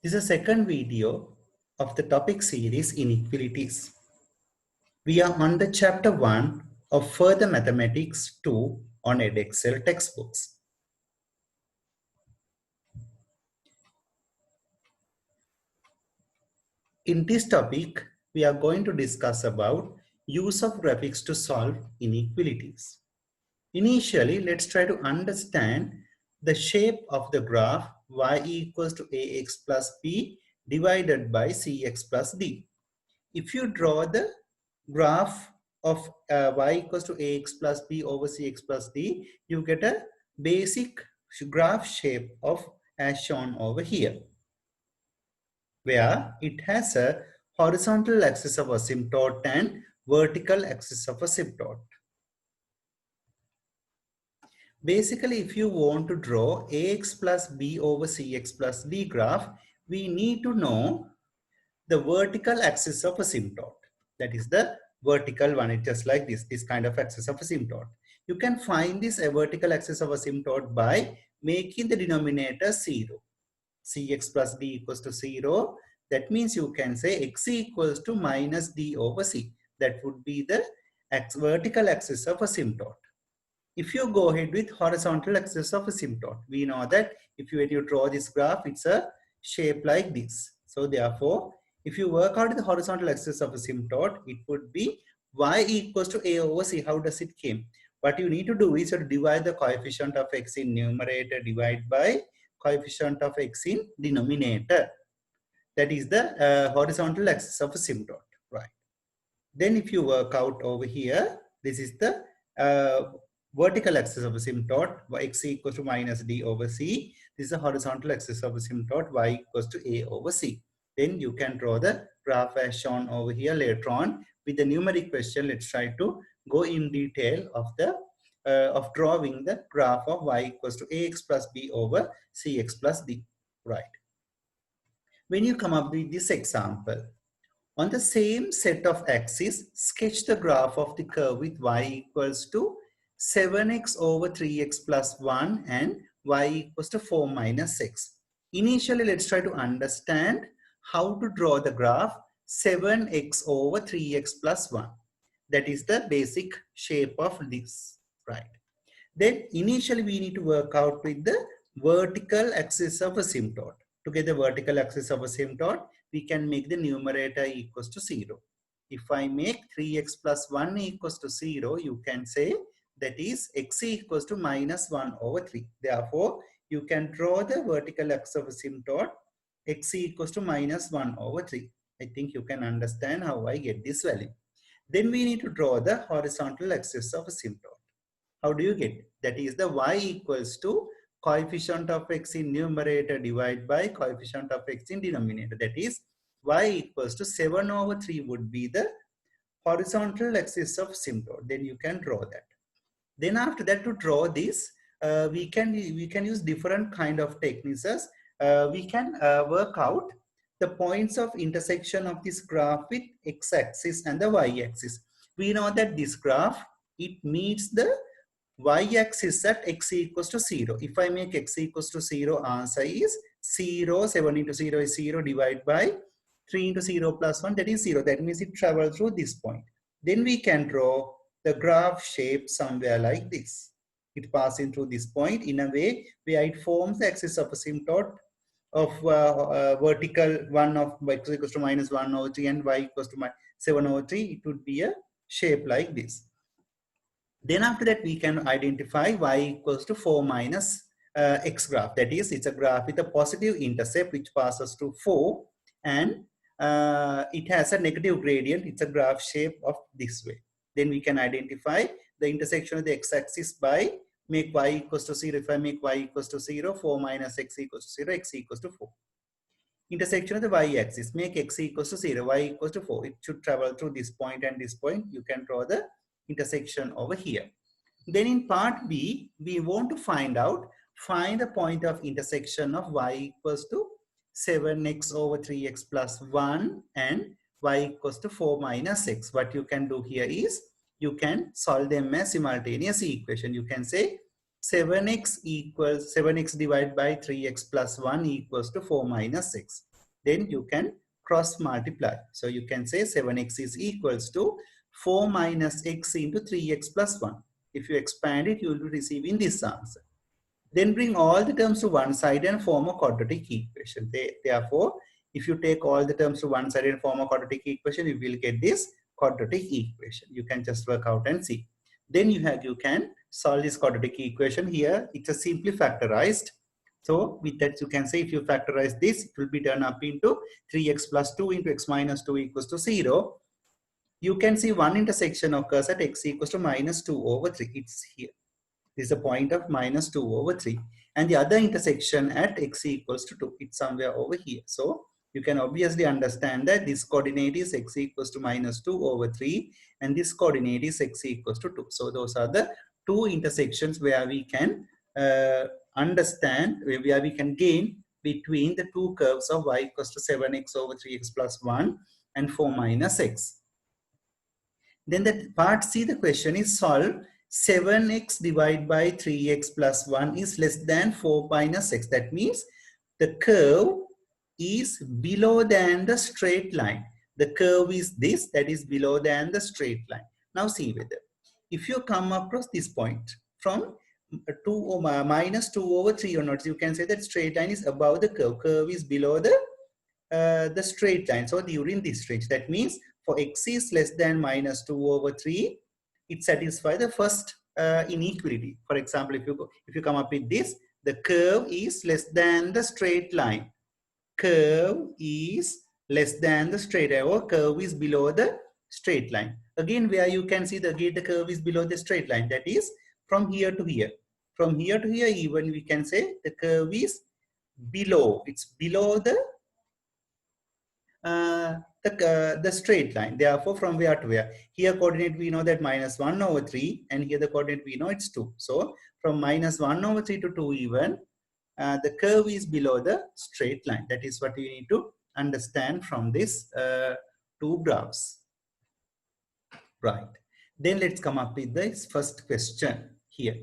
This is the second video of the topic series Inequalities. We are on the chapter 1 of Further Mathematics 2 on Edexcel textbooks. In this topic, we are going to discuss about use of graphics to solve inequalities. Initially, let's try to understand the shape of the graph y equals to ax plus b divided by cx plus d. If you draw the graph of y equals to ax plus b over cx plus d, you get a basic graph shape of as shown over here, where it has a horizontal axis of asymptote and vertical axis of asymptote. Basically, if you want to draw ax plus b over cx plus d graph, we need to know the vertical axis of asymptote. That is the vertical one. It's just like this kind of axis of asymptote. You can find this a vertical axis of asymptote by making the denominator 0. Cx plus d equals to 0. That means you can say x equals to minus d over c. That would be the vertical axis of asymptote. If you go ahead with horizontal axis of asymptote, we know that when you draw this graph, it's a shape like this. So therefore, if you work out the horizontal axis of asymptote, it would be y equals to a over c. How does it came? What you need to do is to divide the coefficient of x in numerator divide by coefficient of x in denominator. That is the horizontal axis of asymptote, right? Then if you work out over here, this is the vertical axis of asymptote, x equals to minus d over c. This is the horizontal axis of asymptote, y equals to a over c. Then you can draw the graph as shown over here later on. With the numeric question, let's try to go in detail of drawing the graph of y equals to ax plus b over cx plus d, right? When you come up with this example, on the same set of axes, sketch the graph of the curve with y equals to 7x over 3x plus 1 and y equals to 4 minus x. Initially, let's try to understand how to draw the graph 7x over 3x plus 1. That is the basic shape of this, right? Then initially we need to work out with the vertical axis of asymptote. To get the vertical axis of asymptote, we can make the numerator equals to 0. If I make 3x plus 1 equals to 0, you can say that is x equals to minus 1 over 3. Therefore, you can draw the vertical axis of asymptote x equals to minus 1 over 3. I think you can understand how I get this value. Then we need to draw the horizontal axis of asymptote. How do you get it? That is the y equals to coefficient of x in numerator divided by coefficient of x in denominator. That is y equals to 7 over 3 would be the horizontal axis of asymptote. Then you can draw that. Then after that, to draw this, we can use different kind of techniques. We can work out the points of intersection of this graph with x-axis and the y-axis. We know that this graph, it meets the y-axis at x equals to 0. If I make x equals to 0, answer is 0. 7 into 0 is 0 divided by 3 into 0 plus 1, that is 0. That means it travels through this point. Then we can draw the graph shape somewhere like this. It passes through this point in a way where it forms the axis of asymptote of vertical 1 of x equals to minus 1 over 3 and y equals to 7 over 3. It would be a shape like this. Then after that, we can identify y equals to 4 minus x graph. That is, it's a graph with a positive intercept which passes to 4 and it has a negative gradient. It's a graph shape of this way. Then we can identify the intersection of the x-axis by make y equals to 0. If I make y equals to 0, 4 minus x equals to 0, x equals to 4. Intersection of the y-axis, make x equals to 0, y equals to 4. It should travel through this point and this point. You can draw the intersection over here. Then in part B, we want to find the point of intersection of y equals to 7x over 3x plus 1 and y equals to 4 minus x. What you can do here is, you can solve them as simultaneous equation. You can say 7x divided by 3x plus 1 equals to 4 minus x. then you can cross multiply. So you can say 7x is equals to 4 minus x into 3x plus 1. If you expand it, you will be receiving this answer. Then bring all the terms to one side and form a quadratic equation. Therefore, if you take all the terms to one side and form a quadratic equation, you will get this quadratic equation. You can just work out and see. Then you can solve this quadratic equation. Here it's a simply factorized. So with that you can say if you factorize this, it will be turned up into 3x plus 2 into x minus 2 equals to 0. You can see one intersection occurs at x equals to minus 2 over 3. It's here. This is a point of minus 2 over 3. And the other intersection at x equals to 2. It's somewhere over here. So you can obviously understand that this coordinate is x equals to minus 2 over 3. And this coordinate is x equals to 2. So those are the two intersections where we can understand, where we can gain between the two curves of y equals to 7x over 3x plus 1 and 4 minus x. Then the part C, the question is solve 7x divided by 3x plus 1 is less than 4 minus x. That means the curve is below than the straight line. The curve is this, that is below than the straight line. Now see whether, if you come across this point from minus 2 over 3 or not, you can say that straight line is above the curve. Curve is below the straight line. So during this range, that means for x is less than minus 2 over 3, it satisfies the first inequality. For example, if you come up with this, the curve is less than the straight line. Curve is less than the straight line, or curve is below the straight line. Again, where you can see the curve is below the straight line, that is from here to here. From here to here, even we can say the curve is below. It's below the straight line. Therefore, from where to where? Here coordinate we know that minus 1 over 3, and here the coordinate we know it's 2. So from minus 1 over 3 to 2 even, the curve is below the straight line. That is what we need to understand from this two graphs. Right. Then let's come up with this first question here.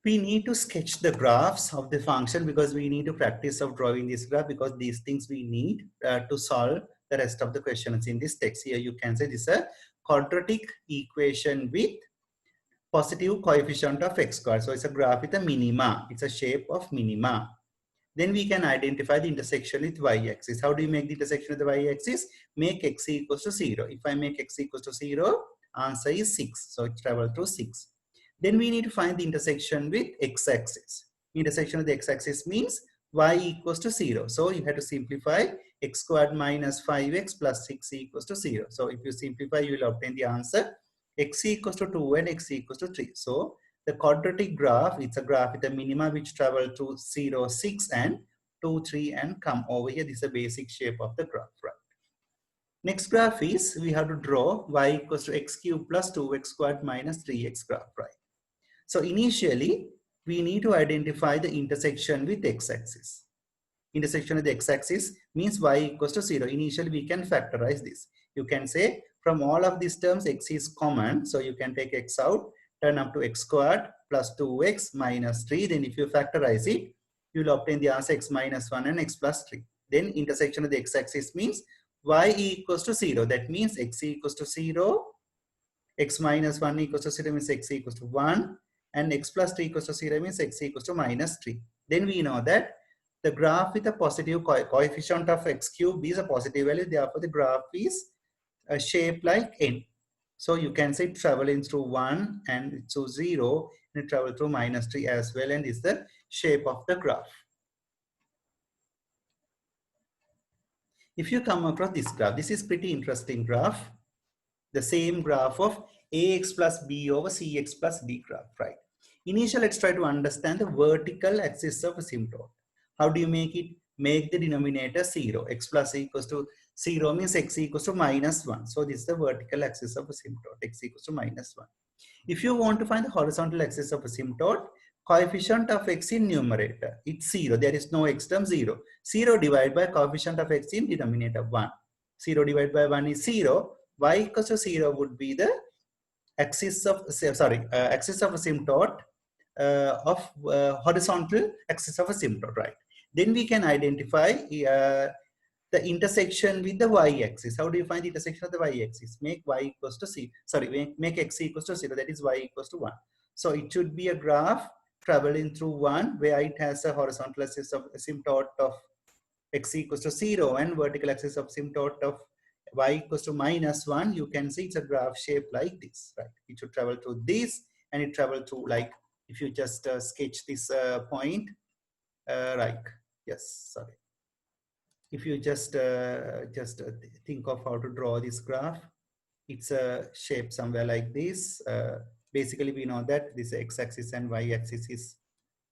We need to sketch the graphs of the function because we need to practice of drawing this graph, because these things we need to solve the rest of the questions in this text. Here you can say this is a quadratic equation with positive coefficient of x squared. So it's a graph with a minima. It's a shape of minima. Then we can identify the intersection with y-axis. How do you make the intersection with the y-axis? Make x equals to 0. If I make x equals to 0, answer is 6. So it travels through 6. Then we need to find the intersection with x-axis. Intersection with the x-axis means y equals to 0. So you have to simplify x squared minus 5x plus 6 equals to 0. So if you simplify, you will obtain the answer x equals to 2 and x equals to 3. So the quadratic graph, it's a graph with a minima which travel to 0, 6 and 2, 3 and come over here. This is a basic shape of the graph, right? Next graph is we have to draw y equals to x cubed plus 2x squared minus 3x graph, right? So initially, we need to identify the intersection with x-axis. Intersection with the x-axis means y equals to 0. Initially, we can factorize this. You can say from all of these terms, x is common. So you can take x out, turn up to x squared plus 2x minus 3. Then if you factorize it, you will obtain the answer x minus 1 and x plus 3. Then intersection of the x-axis means y equals to 0. That means x equals to 0. X minus 1 equals to 0 means x equals to 1. And x plus 3 equals to 0 means x equals to minus 3. Then we know that the graph with a positive coefficient of x cube is a positive value. Therefore, the graph is a shape like n. So you can say traveling through 1 and through 0 and it travel through minus 3 as well. And this is the shape of the graph. If you come across this graph, this is pretty interesting graph. The same graph of ax plus b over cx plus d graph, right? Initially, let's try to understand the vertical axis of asymptote. How do you make it? Make the denominator 0. X plus equals to 0 means x equals to minus 1. So this is the vertical axis of asymptote, x equals to minus 1. If you want to find the horizontal axis of asymptote, coefficient of x in numerator, it's 0. There is no x term, 0. 0 divided by coefficient of x in denominator, 1. 0 divided by 1 is 0. Y equals to 0 would be the axis of asymptote of horizontal axis of asymptote, right? Then we can identify the intersection with the y-axis. How do you find the intersection of the y-axis? Make y equals to c. Sorry, make x equals to 0. That is y equals to 1. So it should be a graph traveling through 1 where it has a horizontal axis of asymptote of x equals to 0 and vertical axis of asymptote of y equals to -1. You can see it's a graph shape like this, right? It should travel through this and it travel through, like, if you just sketch this point, right? Yes, sorry. If you just think of how to draw this graph, it's a shape somewhere like this. Basically, we know that this x-axis and y-axis is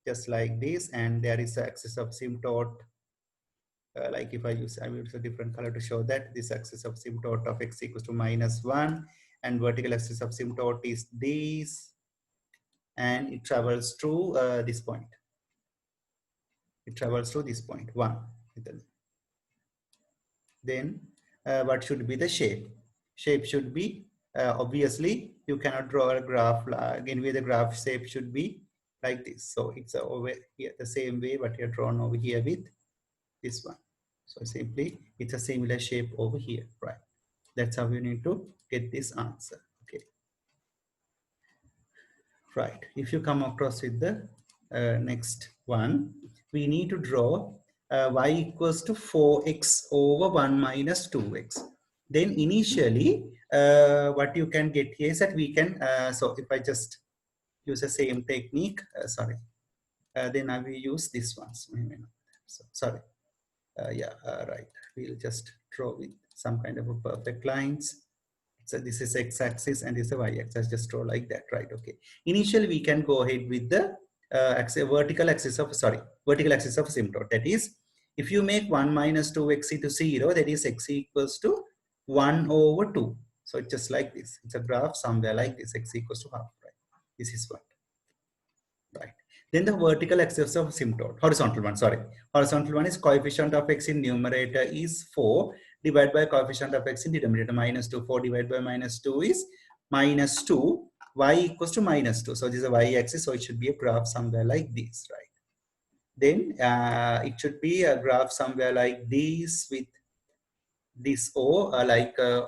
just like this, and there is an axis of asymptote. Like if I will use a different color to show that this axis of asymptote of x equals to -1, and vertical axis of asymptote is this, and it travels through this point. It travels through this point 1. Then what should be the shape? Shape should be, obviously you cannot draw a graph again where the graph shape should be like this. So it's over here the same way what you have drawn over here with this one. So simply it's a similar shape over here, right? That's how you need to get this answer. Okay, right. If you come across with the next one, we need to draw y equals to 4x over 1 minus 2x. Then initially what you can get here is that we can, so if I just use the same technique, then I will use this one. So, sorry, right, we'll just draw with some kind of a perfect lines. So this is x-axis and this is y-axis. Just draw like that, right? Okay. Initially, we can go ahead with the vertical axis of asymptote. That is, if you make 1 minus 2x to 0, that is x equals to 1 over 2. So it's just like this. It's a graph somewhere like this. X equals to half, right? This is what, right? Then the vertical axis of asymptote, horizontal one is coefficient of x in numerator is 4 divided by coefficient of x in denominator -2. 4 divided by -2 is -2. Y equals to -2. So this is a y-axis. So it should be a graph somewhere like this, right? Then it should be a graph somewhere like this with this O,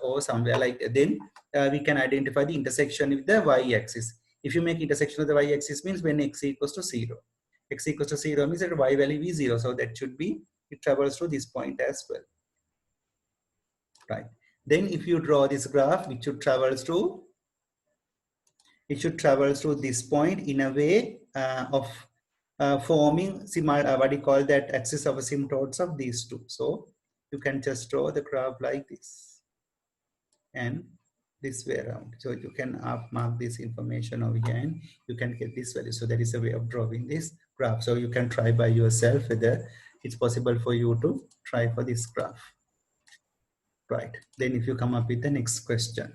or somewhere like that. Then we can identify the intersection with the y-axis. If you make intersection of the y-axis means when x equals to 0. X equals to 0 means that y value is 0. So that should be, it travels to this point as well. Right. Then if you draw this graph, it should travel through this point in a way of forming what you call that axis of asymptotes of these two. So you can just draw the graph like this and this way around. So you can mark this information over here and you can get this value. So that is a way of drawing this graph. So you can try by yourself whether it's possible for you to try for this graph. Right. Then if you come up with the next question.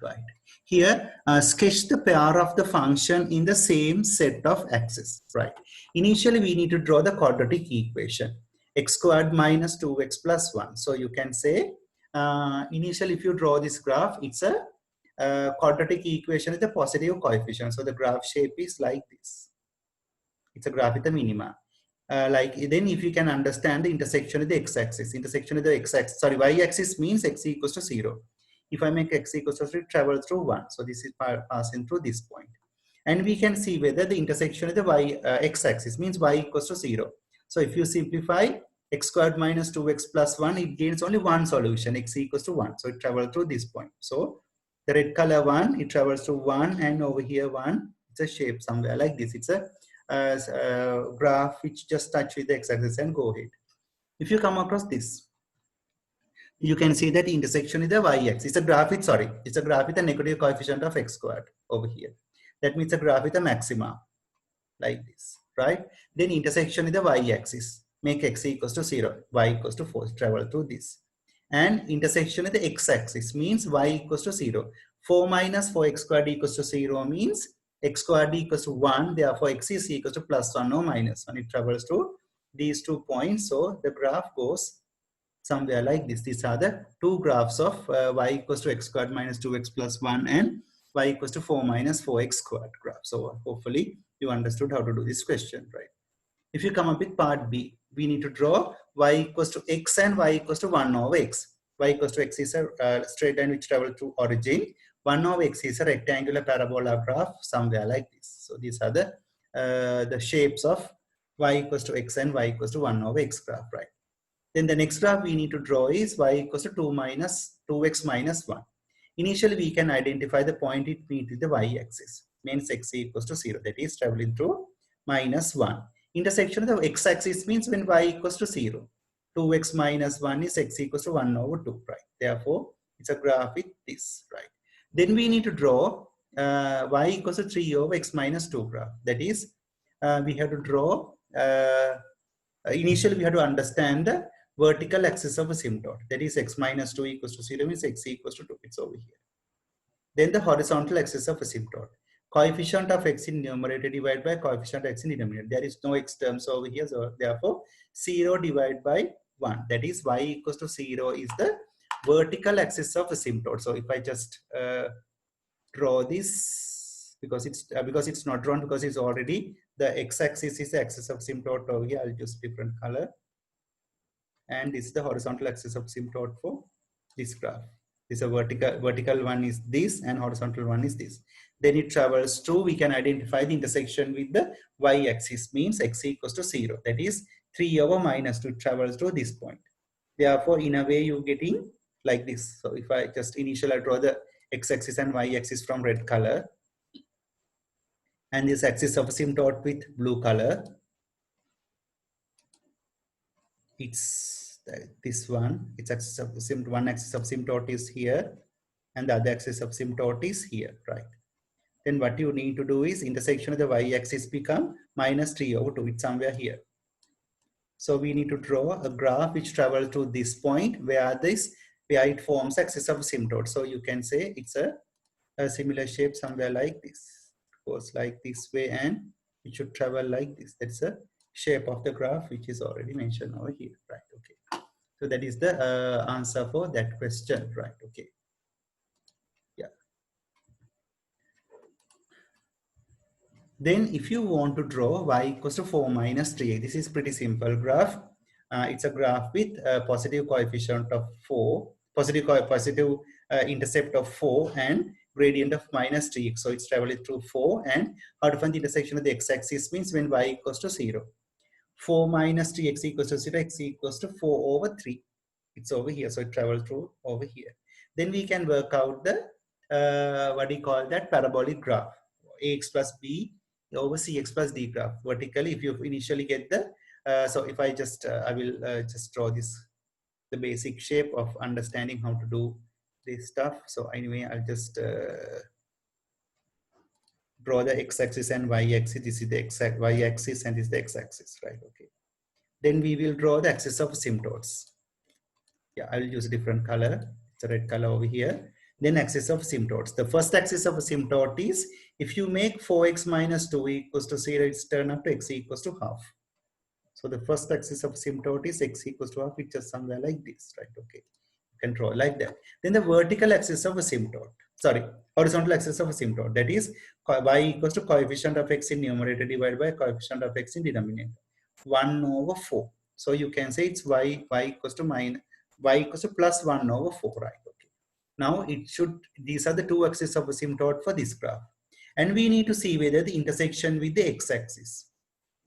Right. Here, sketch the pair of the function in the same set of axes. Right. Initially, we need to draw the quadratic equation. X squared minus 2x plus 1. So you can say, initially, if you draw this graph, it's a quadratic equation with a positive coefficient. So the graph shape is like this. It's a graph with a minima. Then if you can understand the intersection of the x-axis, y-axis means x equals to 0. If I make x equals to 3, travel through 1. So this is passing through this point. And we can see whether the intersection of the x-axis means y equals to 0. So if you simplify x squared minus 2x plus 1, it gains only one solution, x equals to 1. So it travels through this point. So the red color 1, it travels through 1, and over here 1, it's a shape somewhere like this. It's a graph which just touch with the x-axis and go ahead. If you come across this, you can see that intersection is the y-axis. It's a graph with, it's a graph with a negative coefficient of x squared over here. That means a graph with a maxima like this, right? Then intersection is the y-axis. Make x equals to 0, y equals to 4, travel through this. And intersection of the x-axis means y equals to 0. 4 minus 4x squared equals to 0 means x squared equals to 1, therefore x is equals to plus 1 or minus 1. It travels through these 2 points. So the graph goes somewhere like this. These are the two graphs of y equals to x squared minus 2x plus 1 and y equals to 4 minus 4x squared graph. So hopefully you understood how to do this question, right? If you come up with part B, we need to draw y equals to x and y equals to 1 over x. Y equals to x is a straight line which travels to origin. 1 over x is a rectangular parabola graph somewhere like this. So these are the shapes of y equals to x and y equals to 1 over x graph, right? Then the next graph we need to draw is y equals to 2x minus 1. Initially, we can identify the point it meets with the y-axis. Means x equals to 0. That is traveling through minus 1. Intersection of the x-axis means when y equals to 0. 2x minus 1 is x equals to 1 over 2, right? Therefore, it's a graph with this, right? Then we need to draw y equals to 3 over x minus 2 graph. That is, we have to draw, initially we have to understand the vertical axis of asymptote. That is x minus 2 equals to 0 means x equals to 2. It's over here. Then the horizontal axis of asymptote. Coefficient of x in numerator divided by coefficient of x in denominator. There is no x terms over here. So therefore, 0 divided by 1. That is y equals to 0 is the vertical axis of asymptote. So if I just draw this, because it's not drawn, because it's already the x-axis is the axis of asymptote over here. I'll use different color. And this is the horizontal axis of asymptote for this graph. This is a vertical one is this and horizontal one is this. Then it travels through, we can identify the intersection with the y-axis means x equals to 0. That is 3 over minus 2 travels to this point. Therefore, in a way you're getting like this. So if I just initially draw the x-axis and y-axis from red color and this axis of asymptote with blue color, it's this one. Its axis of one axis of asymptote is here and the other axis of asymptote is here, right? Then what you need to do is intersection of the y-axis become minus 3 over 2. It's somewhere here. So we need to draw a graph which travels to this point where it forms axis of asymptote. So you can say it's a similar shape somewhere like this. It goes like this way and it should travel like this. That's a shape of the graph which is already mentioned over here, right? Okay. So that is the answer for that question, right? Okay. Yeah. Then if you want to draw y equals to 4 minus 3, this is pretty simple graph. It's a graph with a positive coefficient of 4, positive intercept of 4 and gradient of minus 3. So it's traveling through 4, and how to find the intersection of the x-axis means when y equals to 0. 4 minus 3 x equals to 0, x equals to 4 over 3. It's over here, so it travels through over here. Then we can work out the, what do you call that, parabolic graph, ax plus b over cx plus d graph. Vertically, if you initially get the, so if I just, I will just draw this, the basic shape of understanding how to do this stuff. So anyway, I'll just draw the x-axis and y-axis. This is the y-axis and this is the x-axis, right? Okay. Then we will draw the axis of asymptotes. Yeah, I will use a different color. It's a red color over here. Then axis of asymptotes. The first axis of asymptote is if you make 4x minus 2 equals to 0, it's turn up to x equals to half. So the first axis of asymptote is x equals to half, which is somewhere like this, right? Okay, you can draw like that. Then the vertical axis of asymptote, sorry, horizontal axis of asymptote, that is y equals to coefficient of x in numerator divided by coefficient of x in denominator, 1 over 4. So you can say it's y equals to y equals to plus 1 over 4, right? Okay. Now it should, these are the two axes of asymptote for this graph. And we need to see whether the intersection with the x-axis.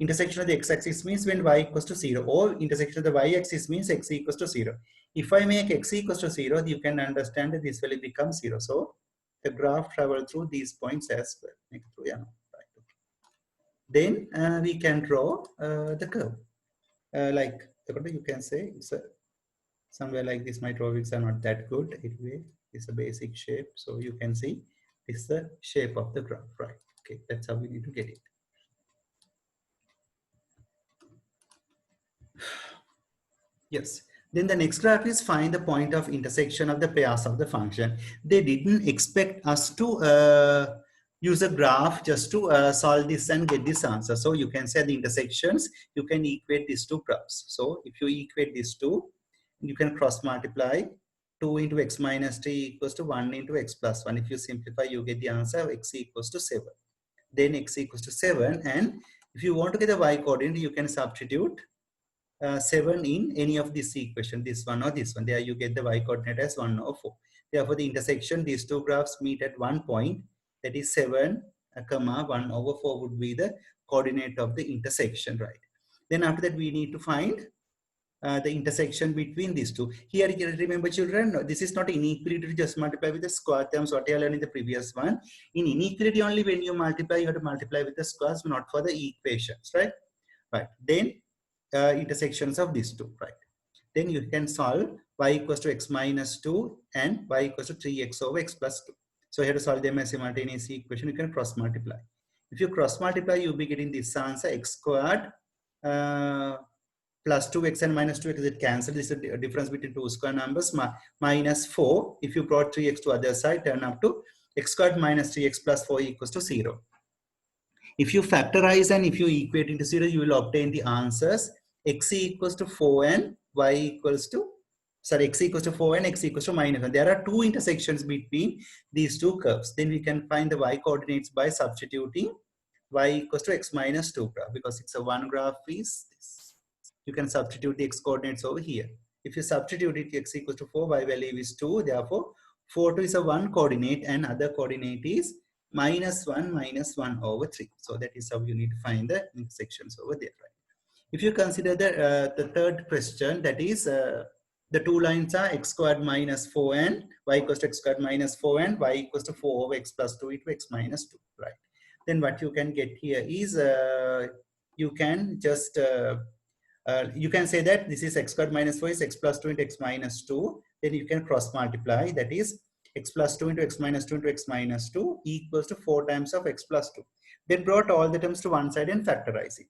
Intersection of the x-axis means when y equals to 0, or intersection of the y-axis means x equals to 0. If I make x equals to 0, you can understand that this will become 0. So the graph travels through these points as well. Yeah, right. Then we can draw the curve. Like you can say it's a, somewhere like this. My drawings are not that good. Anyway, it's a basic shape. So you can see this is the shape of the graph, right? Okay, that's how we need to get it. Yes. Then the next graph is find the point of intersection of the pairs of the function. They didn't expect us to use a graph just to solve this and get this answer. So you can say the intersections, you can equate these two graphs. So if you equate these two, you can cross multiply. 2 into x minus 3 equals to 1 into x plus 1. If you simplify, you get the answer of x equals to 7. Then x equals to 7. And if you want to get the y coordinate, you can substitute 7 in any of this equation, this one or this one. There you get the y coordinate as 1 or 4. Therefore, the intersection, these two graphs meet at one point, that is 7, comma 1 over 4 would be the coordinate of the intersection, right? Then after that, we need to find the intersection between these two. Here, remember children, this is not inequality to just multiply with the square terms, what I learned in the previous one. In inequality, only when you multiply, you have to multiply with the squares, not for the equations, right? Right. Then intersections of these two, right? Then you can solve y equals to x minus 2 and y equals to 3x over x plus 2. So here to solve them as simultaneous equation, you can cross multiply. If you cross multiply, you'll be getting this answer x squared plus 2x and minus 2x, it cancels. This is the difference between two square numbers. Minus 4, if you brought 3x to other side, turn up to x squared minus 3x plus 4 equals to 0. If you factorize and if you equate into 0, you will obtain the answers x equals to 4 and y equals to, sorry, x equals to 4 and x equals to minus 1. There are two intersections between these two curves. Then we can find the y coordinates by substituting y equals to x minus 2 graph, because it's a one graph is this. You can substitute the x coordinates over here. If you substitute it, x equals to 4, y value is 2. Therefore, 4 2 is a one coordinate and other coordinate is minus 1 over 3. So that is how you need to find the intersections over there, right? If you consider the third question, that is the two lines are x squared minus 4 and y equals to x squared minus 4 and y equals to 4 over x plus 2 into x minus 2, right? Then what you can get here is you can just you can say that this is x squared minus 4 is x plus 2 into x minus 2. Then you can cross multiply, that is x plus 2 into x minus 2 into x minus 2 equals to 4 times of x plus 2. Then brought all the terms to one side and factorize it.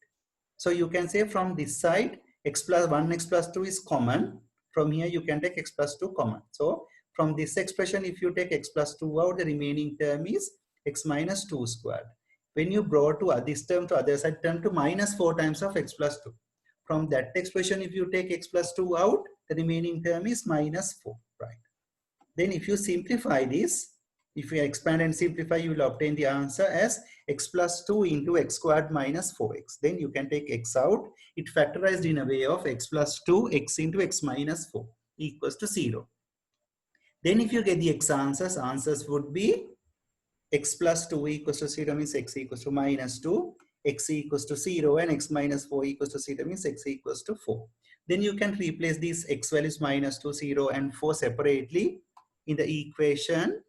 So you can say from this side, x plus 1, x plus 2 is common. From here, you can take x plus 2 common. So from this expression, if you take x plus 2 out, the remaining term is x minus 2 squared. When you brought to this term to other side, turn to minus 4 times of x plus 2. From that expression, if you take x plus 2 out, the remaining term is minus 4, right? Then if you simplify this, if you expand and simplify, you will obtain the answer as x plus 2 into x squared minus 4x. Then you can take x out. It factorized in a way of x plus 2, x into x minus 4 equals to 0. Then if you get the x answers would be x plus 2 equals to 0 means x equals to minus 2, x equals to 0 and x minus 4 equals to 0 means x equals to 4. Then you can replace these x values minus 2, 0 and 4 separately in the equation.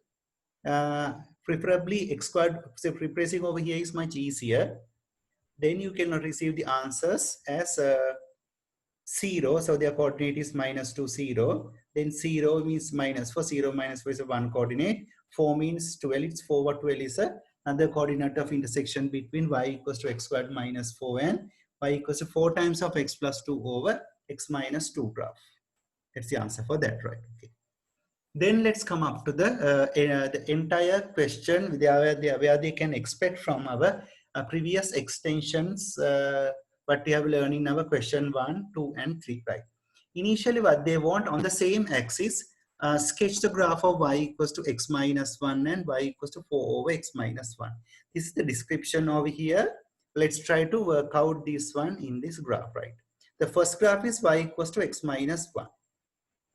Preferably x squared, so replacing over here is much easier. Then you can receive the answers as 0. So their coordinate is minus 2, 0. Then 0 means minus 4. 0 minus 4 is a one coordinate. 4 means 12. It's 4 over 12 is another coordinate of intersection between y equals to x squared minus 4 and y equals to 4 times of x plus 2 over x minus 2 graph. That's the answer for that, right? Okay. Then let's come up to the entire question where they can expect from our previous extensions, what we have learned in our question 1, 2, and 3, right? Initially, what they want on the same axis, sketch the graph of y equals to x minus 1 and y equals to 4 over x minus 1. This is the description over here. Let's try to work out this one in this graph, right? The first graph is y equals to x minus 1.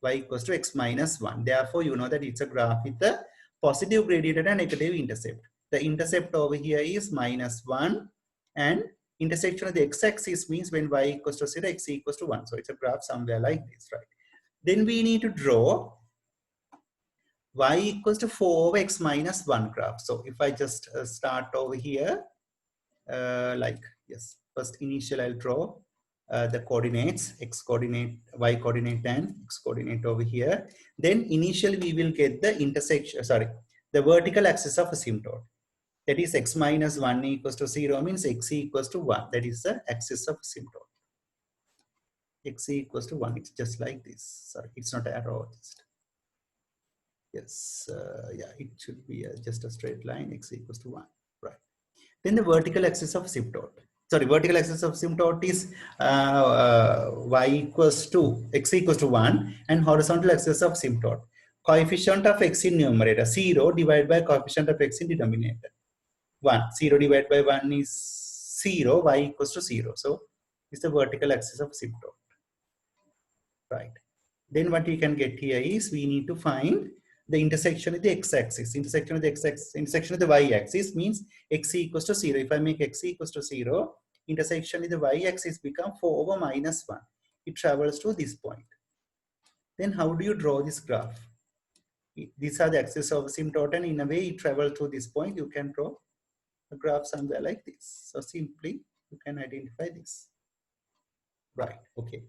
Y equals to x minus 1. Therefore, you know that it's a graph with a positive gradient and a negative intercept. The intercept over here is minus 1 and intersection of the x-axis means when y equals to 0, x equals to 1. So it's a graph somewhere like this, right? Then we need to draw y equals to 4 over x minus 1 graph. So if I just start over here, yes, first initial I'll draw the coordinates, x coordinate, y coordinate and x coordinate over here. Then initially we will get the intersection, the vertical axis of asymptote. That is x minus 1 equals to 0 means x equals to 1. That is the axis of asymptote. X equals to 1. It's just like this. Sorry, it's not arrow. Yes, yeah, it should be just a straight line. X equals to 1. Right. Then the vertical axis of asymptote. Sorry, vertical axis of asymptote is y equals to x equals to 1 and horizontal axis of asymptote. Coefficient of x in numerator 0 divided by coefficient of x in denominator 1. 0 divided by 1 is 0, y equals to 0. So it's the vertical axis of asymptote. right? Then what we can get here is we need to find the intersection of the x-axis. Intersection of the x-axis, intersection of the y-axis means x equals to 0. If I make x equals to 0, intersection of the y-axis become 4 over minus 1. It travels to this point. Then how do you draw this graph? These are the axes of asymptote, and in a way it travels to this point. You can draw a graph somewhere like this. So simply you can identify this. Right, okay.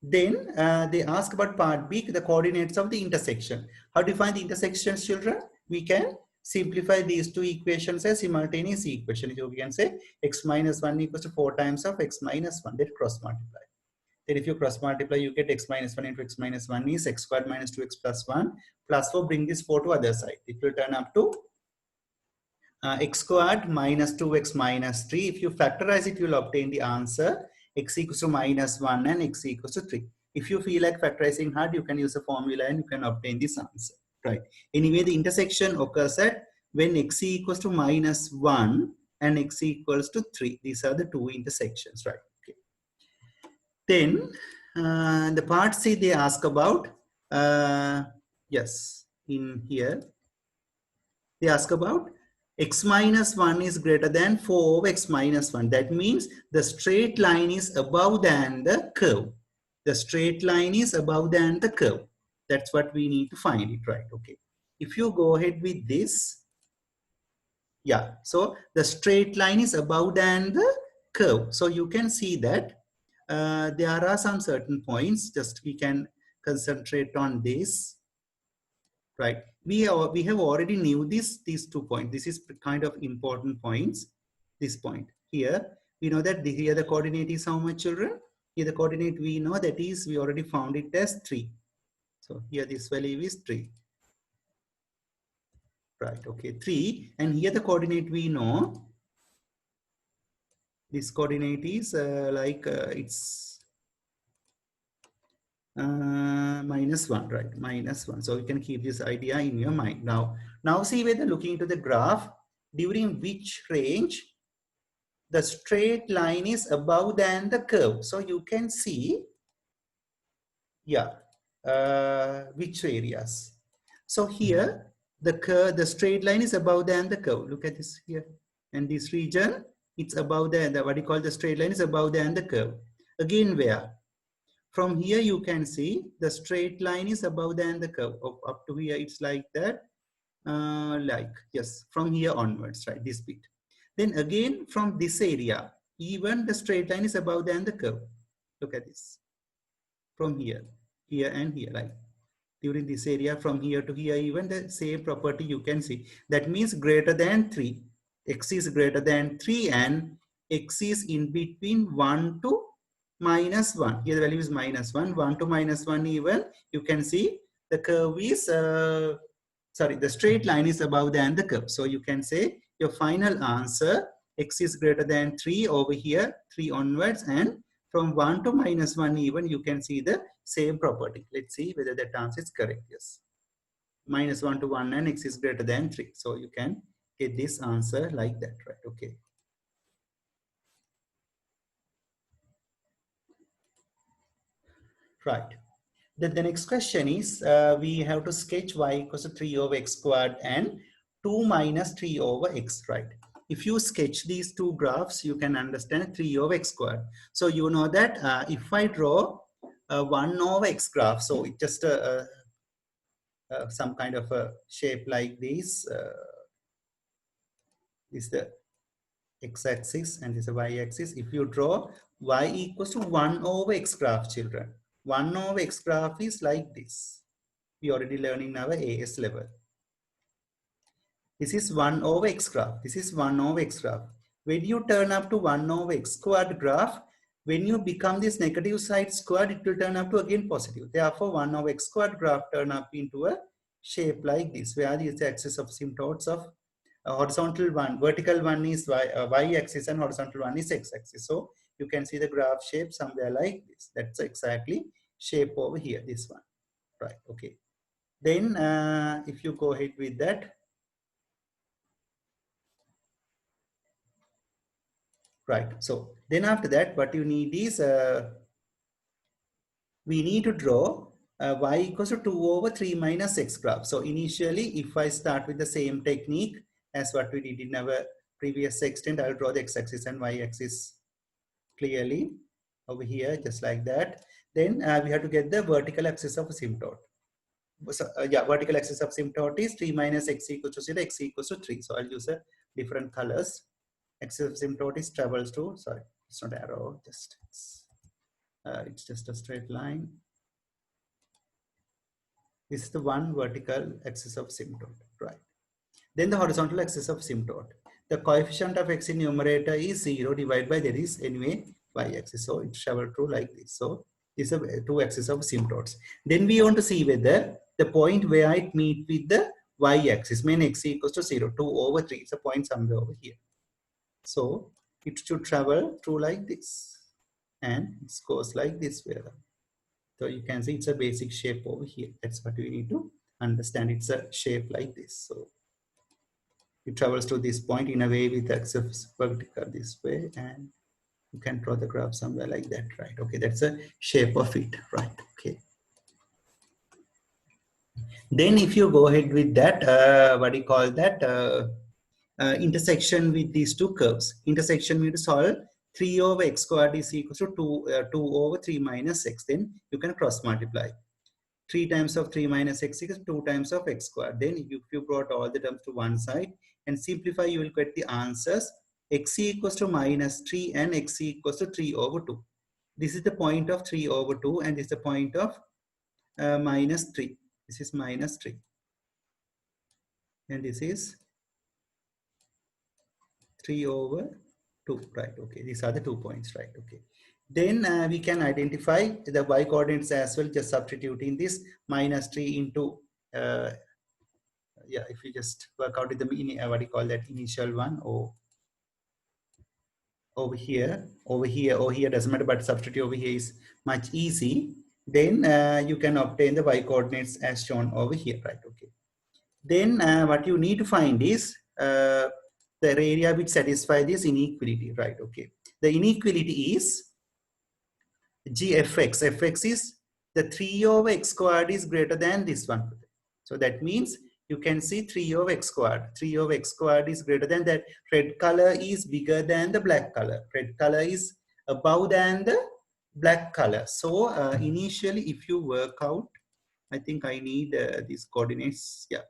Then they ask about part B, the coordinates of the intersection. How do you find the intersections, children? We can simplify these two equations as simultaneous equations. So we can say x minus 1 equals to 4 times of x minus 1. That cross multiply. Then if you cross multiply, you get x minus 1 into x minus 1 is x squared minus 2x plus 1 plus 4. Bring this 4 to other side. It will turn up to x squared minus 2x minus 3. If you factorize it, you will obtain the answer x equals to minus 1 and x equals to 3. If you feel like factorizing hard, you can use a formula and you can obtain this answer, right? Anyway, the intersection occurs at when x equals to minus 1 and x equals to 3. These are the two intersections, right? Okay. Then the part C, they ask about, yes, in here, they ask about x minus 1 is greater than 4 over x minus 1. That means the straight line is above than the curve. The straight line is above than the curve. That's what we need to find it, right? Okay. If you go ahead with this, yeah, so the straight line is above than the curve. So you can see that there are some certain points. Just we can concentrate on this. Right, we have already knew these 2 points. This is kind of important points. This point here, we know that here the coordinate is how much, children? Here the coordinate we know that is, we already found it as 3. So here this value is 3. Right, okay, 3. And here the coordinate we know, this coordinate is it's minus 1, right? Minus 1. So you can keep this idea in your mind. Now see whether looking into the graph, during which range the straight line is above than the curve. So you can see, yeah, which areas. So here the straight line is above than the curve. Look at this here. And this region, it's above the what you call the straight line is above than the curve. Again, where? From here you can see the straight line is above than the curve. Up to here it's like that, yes, from here onwards, right, this bit. Then again from this area, even the straight line is above than the curve. Look at this. From here, here and here, like during this area from here to here, even the same property you can see. That means greater than 3. X is greater than 3 and x is in between 1 to minus 1. Here the value is minus 1. 1 to minus 1 even, you can see the curve is, the straight line is above than the curve. So you can say your final answer, x is greater than 3 over here, 3 onwards, and from 1 to minus 1 even, you can see the same property. Let's see whether that answer is correct. Yes. Minus 1 to 1 and x is greater than 3. So you can get this answer like that, right? Okay. Right. Then the next question is, we have to sketch y equals to 3 over x squared and 2 minus 3 over x, right? If you sketch these two graphs, you can understand 3 over x squared. So you know that if I draw 1 over x graph, so it just some kind of a shape like this. This is the x-axis and this is the y-axis. If you draw y equals to 1 over x graph, children, 1 over x graph is like this. We already learned in our AS level. This is 1 over x graph. This is 1 over x graph. When you turn up to 1 over x squared graph, when you become this negative side squared, it will turn up to again positive. Therefore, 1 over x squared graph turn up into a shape like this, where the axis of asymptotes of horizontal one, vertical one is y axis and horizontal one is x axis. So you can see the graph shape somewhere like this. That's exactly shape over here, this one, right? Okay. Then if you go ahead with that, right? So then after that, what you need is we need to draw y equals to 2 over 3 minus x graph. So initially, if I start with the same technique as what we did in our previous extent, I'll draw the x-axis and y-axis clearly over here, just like that. Then we have to get the vertical axis of asymptote. So, yeah, vertical axis of asymptote is 3 minus x equals to 0, x equals to 3. So I'll use a different colors. Axis of asymptote is travels to, sorry, it's not arrow, just it's just a straight line. This is the one vertical axis of asymptote, right? Then the horizontal axis of asymptote. The coefficient of x in numerator is 0 divided by, there is anyway y-axis. So it travel through like this. So these are two axes of asymptotes. Then we want to see whether the point where it meet with the y-axis, mean x equals to 0, 2 over 3. It's a point somewhere over here. So it should travel through like this. And it goes like this way. So you can see it's a basic shape over here. That's what we need to understand. It's a shape like this. So it travels to this point in a way with axis vertical this way, and you can draw the graph somewhere like that, right? Okay, that's a shape of it, right? Okay. Then if you go ahead with that, what do you call that? Intersection with these two curves. Intersection we to solve 3 over x squared is equals to 2 over 3 minus x. Then you can cross multiply. 3 times of 3 minus x equals 2 times of x squared. Then if you brought all the terms to one side and simplify, you will get the answers x equals to minus 3 and x equals to 3 over 2. This is the point of 3 over 2 and this is the point of minus 3. This is minus 3. And this is 3 over 2, right? Okay, these are the 2 points, right? Okay. Then we can identify the y coordinates as well, just substituting this minus 3 into yeah, if we just work out with the what do you call that initial one, or over here, doesn't matter, but substitute over here is much easy. Then you can obtain the y coordinates as shown over here, right? Okay. Then what you need to find is the area which satisfy this inequality, right? Okay. The inequality is gfx. Fx is the 3 over x squared is greater than this one. So that means you can see 3 over x squared. 3 over x squared is greater than that. Red color is bigger than the black color. Red color is above than the black color. So initially, if you work out, I think I need these coordinates. Yeah.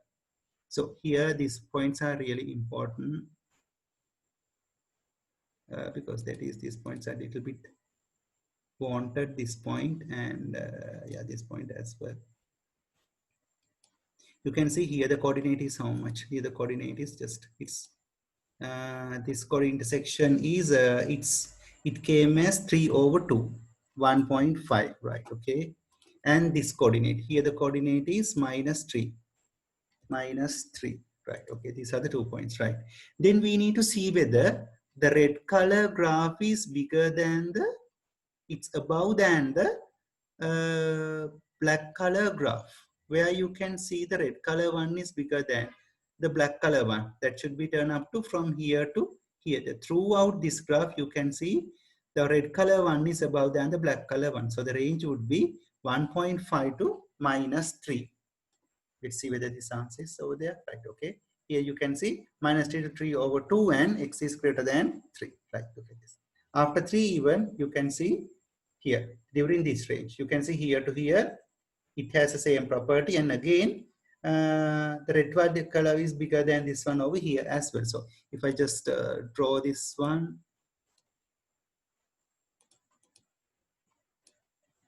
So here these points are really important because that is, these points are a little bit wanted, this point and yeah, this point as well. You can see here the coordinate is how much. Here the coordinate is just, it's this coordinate intersection is it came as 3 over 2, 1.5, right? Okay. And this coordinate here, the coordinate is minus 3, right? Okay, these are the 2 points, right? Then we need to see whether the red color graph is bigger than the, it's above than the black color graph, where you can see the red color one is bigger than the black color one. That should be turned up to from here to here. Throughout this graph, you can see the red color one is above than the black color one. So the range would be 1.5 to minus 3. Let's see whether this answer is over there, right? Okay. Here you can see minus 3 to 3 over 2 and x is greater than 3, right? Look at this. After 3 even, you can see here during this range, you can see here to here, it has the same property, and again the red color is bigger than this one over here as well. So if I just draw this one,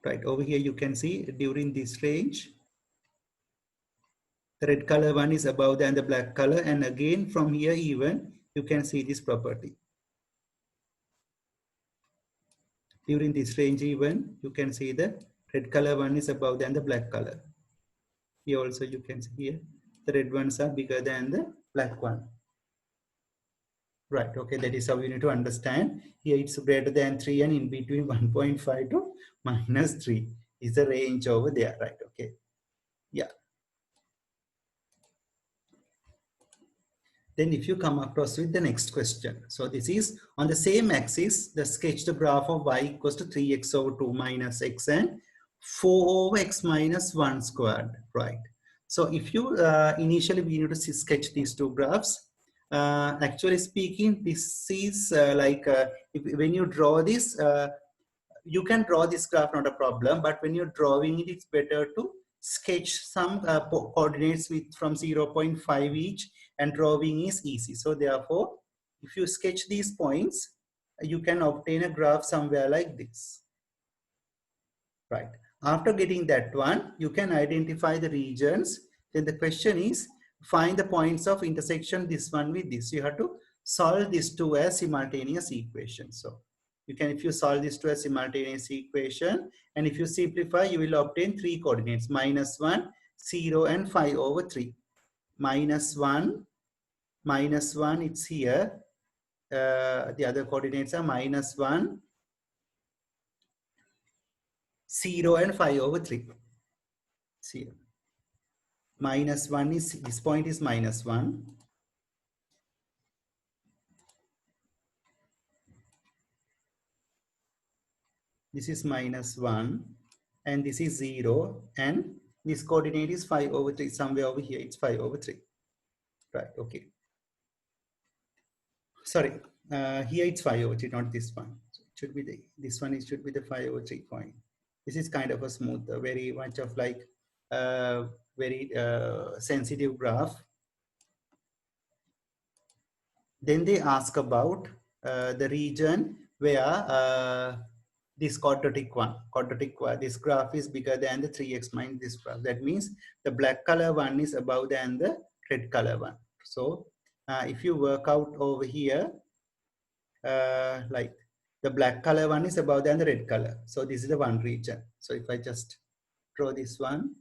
right over here, you can see during this range, the red color one is above than the black color, and again from here even you can see this property. During this range even you can see the red color one is above than the black color. Here also you can see here the red ones are bigger than the black one. Right, okay, that is how you need to understand. Here it's greater than 3 and in between 1.5 to minus 3 is the range over there, right? Okay, yeah. Then if you come across with the next question. So this is on the same axis, the sketch the graph of y equals to 3x over 2 minus x, and 4 over x minus 1 squared, right? So if you initially we need to sketch these two graphs. Actually speaking, this is when you draw this, you can draw this graph, not a problem. But when you're drawing it, it's better to sketch some coordinates with from 0.5 each, and drawing is easy. So therefore, if you sketch these points, you can obtain a graph somewhere like this, right? After getting that one, you can identify the regions. Then the question is, find the points of intersection this one with this. You have to solve these two as simultaneous equations. So you can, if you solve this to a simultaneous equation, and if you simplify, you will obtain three coordinates: -1, 0, and 5 over 3. -1, -1, it's here. The other coordinates are -1, 0, and 5 over 3. See, -1 is, this point is -1. This is -1, and this is 0, and this coordinate is 5 over 3. Somewhere over here, it's 5 over 3. Right, okay. Sorry, here it's 5 over 3, not this one. So it should be this one, it should be the 5 over 3 point. This is kind of a smooth, very much of like very sensitive graph. Then they ask about the region where this quadratic one, this graph is bigger than the 3x minus this graph. That means the black color one is above than the red color one. So if you work out over here, like the black color one is above than the red color. So this is the one region. So if I just draw this one,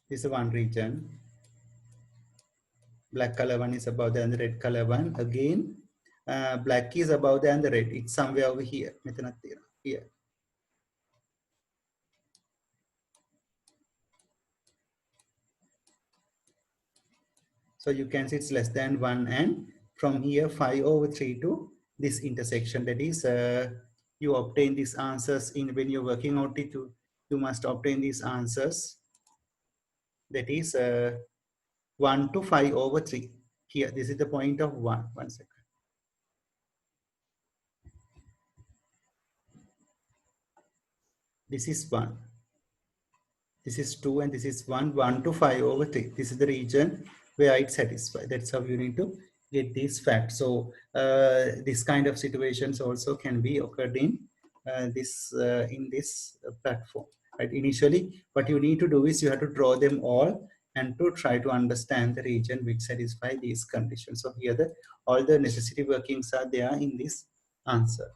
this is one region. Black color one is above than the red color one. Again, black is above than the red. It's somewhere over here. Here. So you can see it's less than 1, and from here 5 over 3 to this intersection. That is, you obtain these answers in when you're working out it. You must obtain these answers. That is 1 to 5 over 3. Here, this is the point of 1. 1 second. This is 1. This is 2, and this is 1. 1 to 5 over 3. This is the region where it's satisfied. That's how you need to get these facts. So this kind of situations also can be occurred in this platform. Right? Initially, what you need to do is you have to draw them all and to try to understand the region which satisfy these conditions. So here all the necessary workings are there in this answer.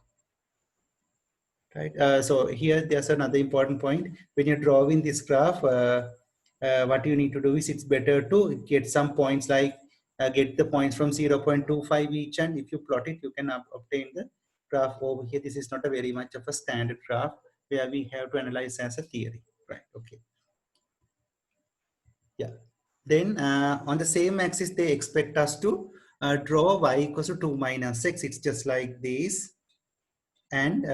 Right. So here there's another important point. When you're drawing this graph, what you need to do is it's better to get some points, like get the points from 0.25 each, and if you plot it, you can obtain the graph over here. This is not a very much of a standard graph where we have to analyze as a theory. Right. Okay. Yeah. Then on the same axis, they expect us to draw y equals to 2 minus x. It's just like this. And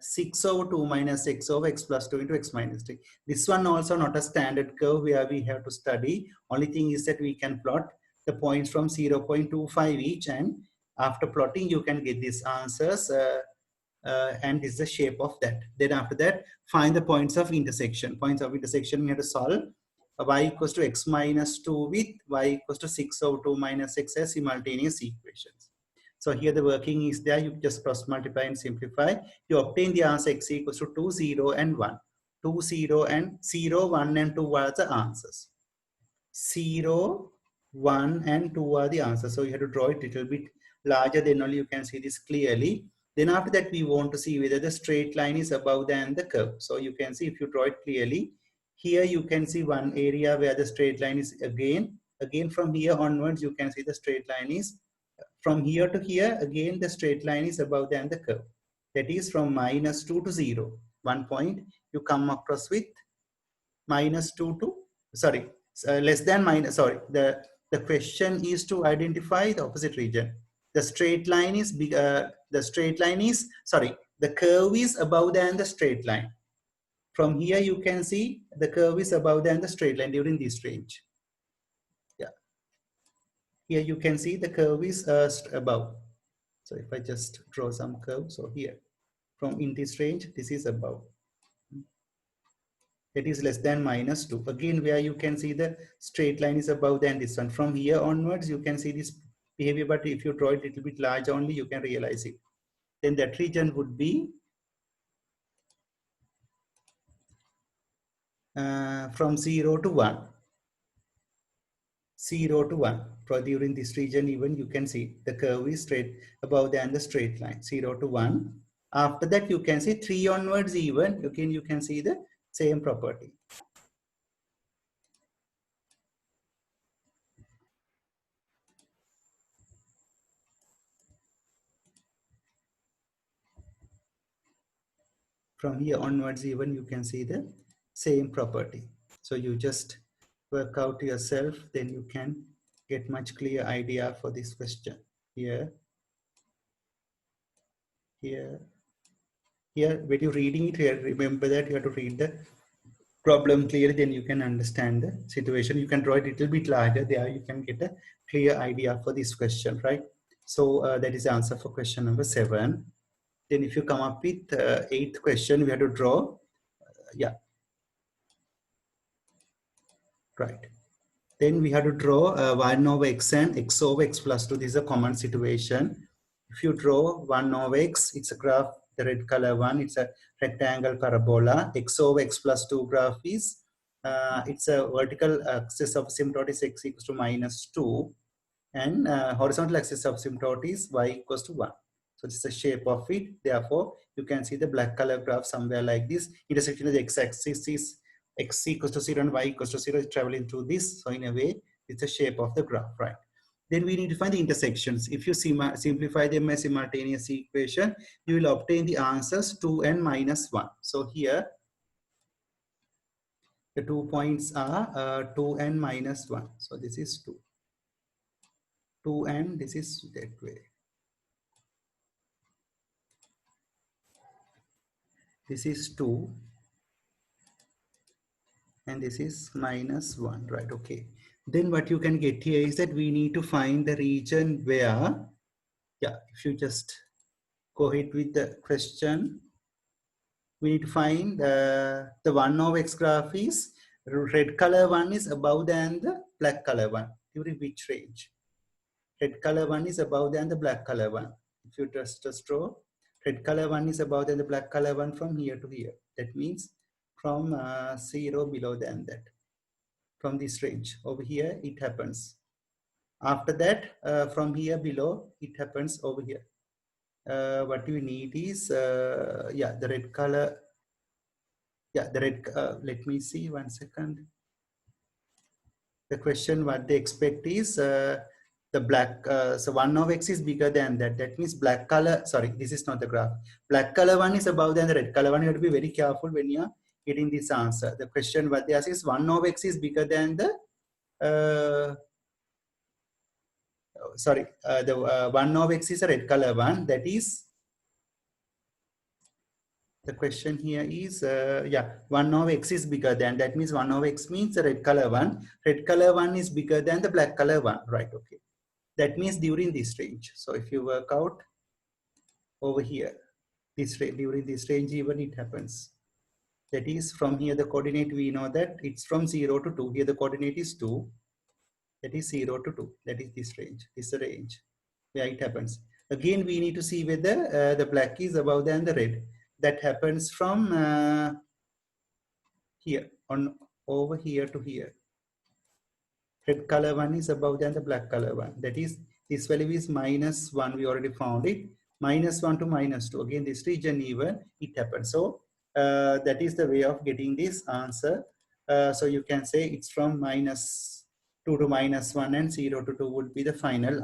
6 over 2 minus x over x plus 2 into x minus 3. This one also not a standard curve where we have to study. Only thing is that we can plot the points from 0.25 each, and after plotting you can get these answers, and this is the shape of that. Then after that, find the points of intersection. Points of intersection we have to solve y equals to x minus 2 with y equals to 6 over 2 minus x as simultaneous equations. So here the working is there. You just cross multiply and simplify. You obtain the answer x equals to 2, 0, and 1. 2, 0, and 0, 1, and 2 are the answers. 0, 1, and 2 are the answers. So you have to draw it a little bit larger, then only you can see this clearly. Then after that, we want to see whether the straight line is above than the curve. So you can see if you draw it clearly, here you can see one area where the straight line is again from here onwards, you can see the straight line is from here to here. Again, the straight line is above than the curve. That is from -2 to 0. 1 point you come across with -2 to, sorry, less than minus, sorry, the question is to identify the opposite region. The straight line is big, the straight line is, sorry, the curve is above than the straight line. From here you can see the curve is above than the straight line during this range. Yeah. Here you can see the curve is above. So if I just draw some curve, so here from in this range, this is above. It is less than -2. Again, where you can see the straight line is above than this one. From here onwards, you can see this behavior, but if you draw it a little bit large only, you can realize it. Then that region would be from 0 to 1. 0 to 1. During this region, even you can see the curve is straight above than the straight line. 0 to 1. After that, you can see 3 onwards even. You can see the same property. From here onwards even you can see the same property. So you just work out yourself, then you can get much clear idea for this question. Here when you're reading it here, remember that you have to read the problem clearly, then you can understand the situation. You can draw it a little bit larger, there you can get a clear idea for this question, right? So that is the answer for question number 7. Then if you come up with 8th question, we have to draw, right. Then we have to draw 1 over x and x over x plus 2. This is a common situation. If you draw 1 over x, it's a graph, the red color one, it's a rectangle parabola. X over x plus 2 graph is, it's a vertical axis of asymptote is x equals to -2. And horizontal axis of asymptote is y equals to 1. So this is the shape of it. Therefore, you can see the black color graph somewhere like this. Intersection of the x-axis is x equals to 0 and y equals to 0 is traveling through this. So in a way, it's the shape of the graph, right? Then we need to find the intersections. If you simplify them as simultaneous equation, you will obtain the answers 2 and -1. So here, the 2 points are 2 and -1. So this is 2. 2 and this is that way. This is 2 and this is -1, right? Okay. Then what you can get here is that we need to find the region where, if you just go ahead with the question, we need to find the 1 over x graph is, red color one is above than the black color one. During which range? Red color one is above than the black color one. If you just draw, red color one is above than the black color one from here to here. That means from 0 below than that. From this range over here, it happens. After that, from here below, it happens over here. What you need is, the red color. The red, let me see 1 second. The question what they expect is the black, so 1 over x is bigger than that. That means black color, sorry, this is not the graph. Black color one is above than the red color one. You have to be very careful when you are getting this answer. The question what they ask is 1 over x is bigger than the, the 1 over x is a red color one. That is, the question here is, 1 over x is bigger than, that means 1 over x means the red color one. Red color one is bigger than the black color one, right? Okay. That means during this range. So if you work out over here, this during this range even it happens. That is from here the coordinate we know that it's from 0 to 2. Here the coordinate is 2. That is 0 to 2. That is this range. This is the range where it happens. Again, we need to see whether the black is above than the red. That happens from here on over here to here. Red color one is above than the black color one. That is, this value is -1. We already found it. -1 to -2. Again, this region even it happens. So that is the way of getting this answer. So you can say it's from -2 to -1 and 0 to 2 would be the final